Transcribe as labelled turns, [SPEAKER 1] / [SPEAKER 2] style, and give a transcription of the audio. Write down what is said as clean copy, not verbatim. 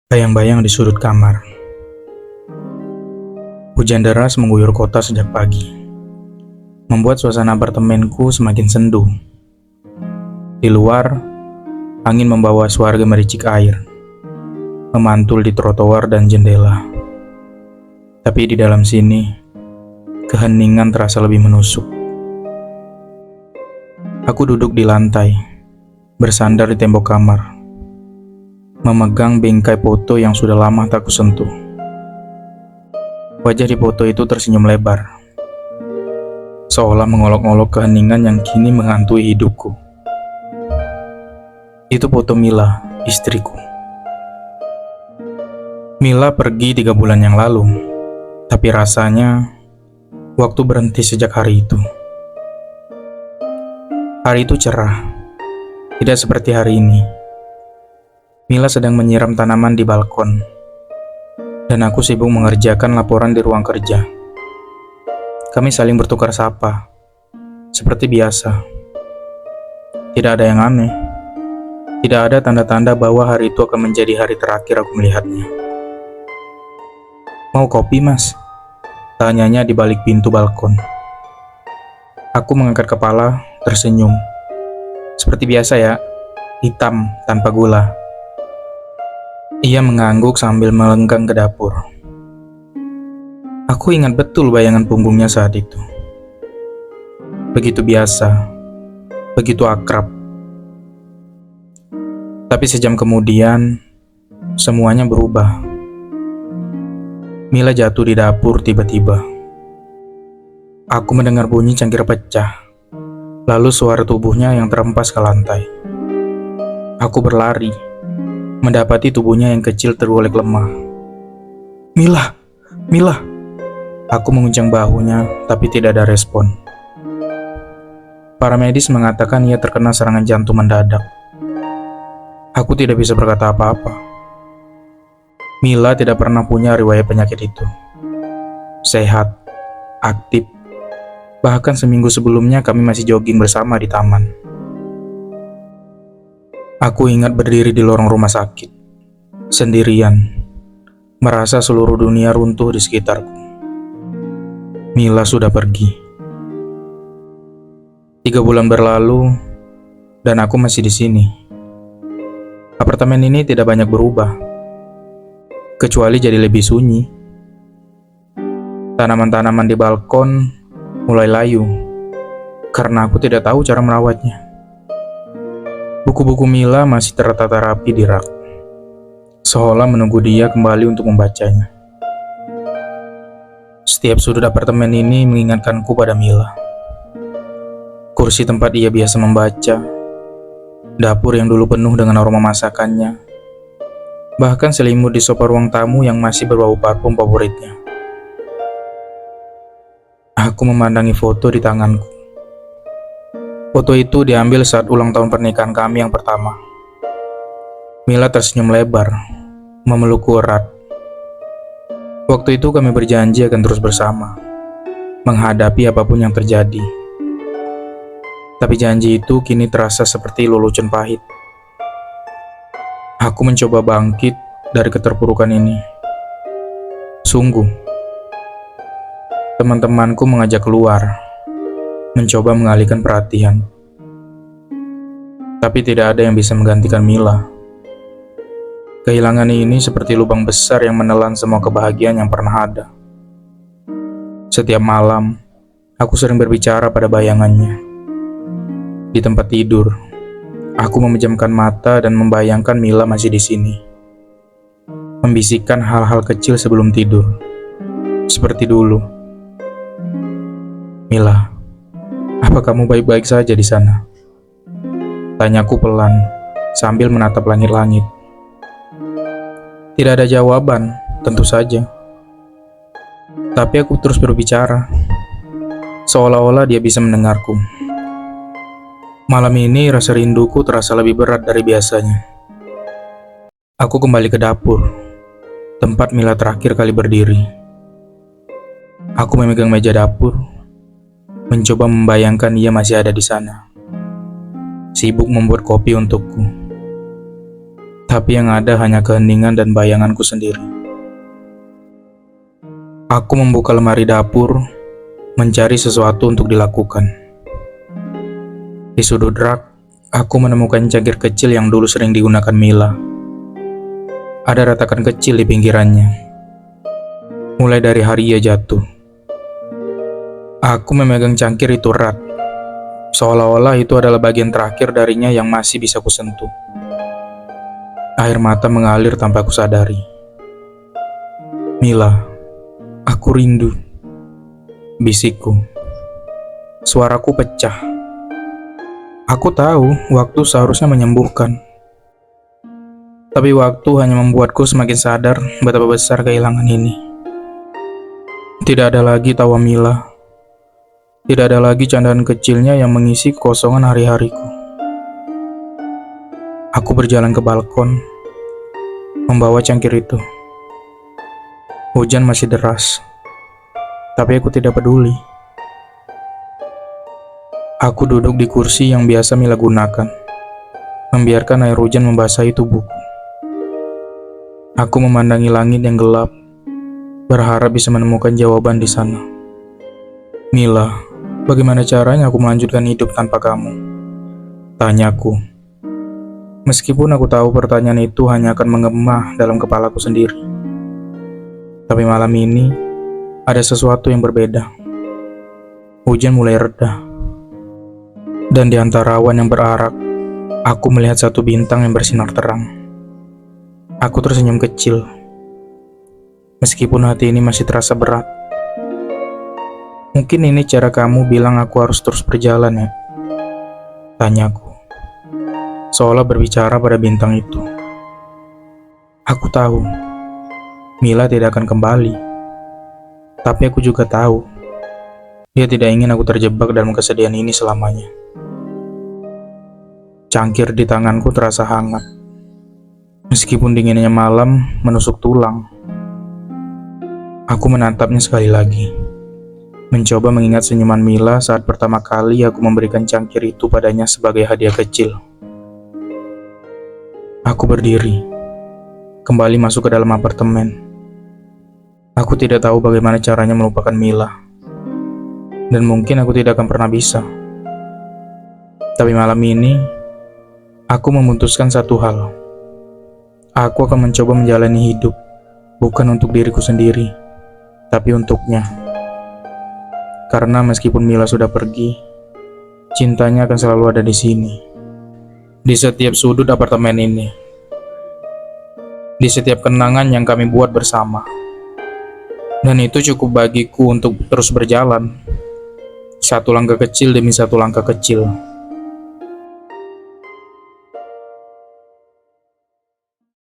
[SPEAKER 1] Bayang-bayang di sudut kamar. Hujan deras mengguyur kota sejak pagi, membuat suasana apartemenku semakin sendu. Di luar, angin membawa suara gemericik air, memantul di trotoar dan jendela. Tapi di dalam sini, keheningan terasa lebih menusuk. Aku duduk di lantai, bersandar di tembok kamar, memegang bingkai foto yang sudah lama tak kusentuh. Wajah di foto itu tersenyum lebar, seolah mengolok-olok keheningan yang kini menghantui hidupku. Itu foto Mila, istriku. Mila pergi 3 bulan yang lalu, tapi rasanya waktu berhenti sejak hari itu. Hari itu cerah, tidak seperti hari ini. Mila sedang menyiram tanaman di balkon, dan aku sibuk mengerjakan laporan di ruang kerja. Kami saling bertukar sapa, seperti biasa. Tidak ada yang aneh. Tidak ada tanda-tanda bahwa hari itu akan menjadi hari terakhir aku melihatnya. "Mau kopi, Mas?" tanyanya di balik pintu balkon. Aku mengangkat kepala, tersenyum. "Seperti biasa ya, hitam tanpa gula." Ia mengangguk sambil melenggang ke dapur. Aku ingat betul bayangan punggungnya saat itu. Begitu biasa, begitu akrab. Tapi sejam kemudian, semuanya berubah. Mila jatuh di dapur tiba-tiba. Aku mendengar bunyi cangkir pecah, lalu suara tubuhnya yang terhempas ke lantai. Aku berlari, mendapati tubuhnya yang kecil tergolek lemah. "Mila! Mila!" Aku menguncang bahunya, tapi tidak ada respon. Para medis mengatakan ia terkena serangan jantung mendadak. Aku tidak bisa berkata apa-apa. Mila tidak pernah punya riwayat penyakit itu. Sehat, aktif, bahkan seminggu sebelumnya kami masih jogging bersama di taman. Aku ingat berdiri di lorong rumah sakit, sendirian, merasa seluruh dunia runtuh di sekitarku. Mila sudah pergi. 3 bulan berlalu, dan aku masih di sini. Apartemen ini tidak banyak berubah, kecuali jadi lebih sunyi. Tanaman-tanaman di balkon mulai layu, karena aku tidak tahu cara merawatnya. Buku-buku Mila masih tertata rapi di rak, seolah menunggu dia kembali untuk membacanya. Setiap sudut apartemen ini mengingatkanku pada Mila. Kursi tempat ia biasa membaca, dapur yang dulu penuh dengan aroma masakannya, bahkan selimut di sofa ruang tamu yang masih berbau parfum favoritnya. Aku memandangi foto di tanganku. Foto itu diambil saat ulang tahun pernikahan kami yang pertama. Mila tersenyum lebar, memelukku erat. Waktu itu kami berjanji akan terus bersama, menghadapi apapun yang terjadi. Tapi janji itu kini terasa seperti lelucon pahit. Aku mencoba bangkit dari keterpurukan ini. Sungguh, teman-temanku mengajak keluar, mencoba mengalihkan perhatian. Tapi tidak ada yang bisa menggantikan Mila. Kehilangan ini seperti lubang besar yang menelan semua kebahagiaan yang pernah ada. Setiap malam, aku sering berbicara pada bayangannya. Di tempat tidur, aku memejamkan mata dan membayangkan Mila masih di sini. Membisikkan hal-hal kecil sebelum tidur, seperti dulu. "Mila, apa kamu baik-baik saja di sana?" Tanyaku pelan, sambil menatap langit-langit. Tidak ada jawaban, tentu saja. Tapi aku terus berbicara, seolah-olah dia bisa mendengarku. Malam ini rasa rinduku terasa lebih berat dari biasanya. Aku kembali ke dapur, tempat Mila terakhir kali berdiri. Aku memegang meja dapur, mencoba membayangkan ia masih ada di sana, sibuk membuat kopi untukku. tapi yang ada hanya keheningan dan bayanganku sendiri. Aku membuka lemari dapur, mencari sesuatu untuk dilakukan. Di sudut rak, aku menemukan cangkir kecil yang dulu sering digunakan Mila. Ada retakan kecil di pinggirannya, mulai dari hari ia jatuh. Aku memegang cangkir itu erat, seolah-olah itu adalah bagian terakhir darinya yang masih bisa kusentuh. Air mata mengalir tanpa kusadari. Mila, aku rindu, bisikku. Suaraku pecah. Aku tahu waktu seharusnya menyembuhkan, tapi waktu hanya membuatku semakin sadar betapa besar kehilangan ini. Tidak ada lagi tawa Mila, tidak ada lagi candaan kecilnya yang mengisi kekosongan hari-hariku. Aku berjalan ke balkon, membawa cangkir itu. Hujan masih deras, tapi aku tidak peduli. Aku duduk di kursi yang biasa Mila gunakan, membiarkan air hujan membasahi tubuhku. Aku memandangi langit yang gelap, berharap bisa menemukan jawaban di sana. Mila, bagaimana caranya aku melanjutkan hidup tanpa kamu? Tanyaku. Meskipun aku tahu pertanyaan itu hanya akan menggema dalam kepalaku sendiri. Tapi malam ini, ada sesuatu yang berbeda. Hujan mulai reda. Dan di antara awan yang berarak, aku melihat satu bintang yang bersinar terang. Aku tersenyum kecil. Meskipun hati ini masih terasa berat. Mungkin ini cara kamu bilang aku harus terus berjalan ya? Tanyaku. Seolah berbicara pada bintang itu. Aku tahu Mila tidak akan kembali, tapi aku juga tahu dia tidak ingin aku terjebak dalam kesedihan ini selamanya. Cangkir di tanganku terasa hangat, meskipun dinginnya malam menusuk tulang. Aku menatapnya sekali lagi, mencoba mengingat senyuman Mila saat pertama kali aku memberikan cangkir itu padanya sebagai hadiah kecil. Aku berdiri, kembali masuk ke dalam apartemen. Aku tidak tahu bagaimana caranya melupakan Mila, dan mungkin aku tidak akan pernah bisa. Tapi malam ini, aku memutuskan satu hal. Aku akan mencoba menjalani hidup, bukan untuk diriku sendiri, tapi untuknya. Karena meskipun Mila sudah pergi, cintanya akan selalu ada di sini. Di setiap sudut apartemen ini, di setiap kenangan yang kami buat bersama. Dan itu cukup bagiku untuk terus berjalan, satu langkah kecil demi satu langkah kecil.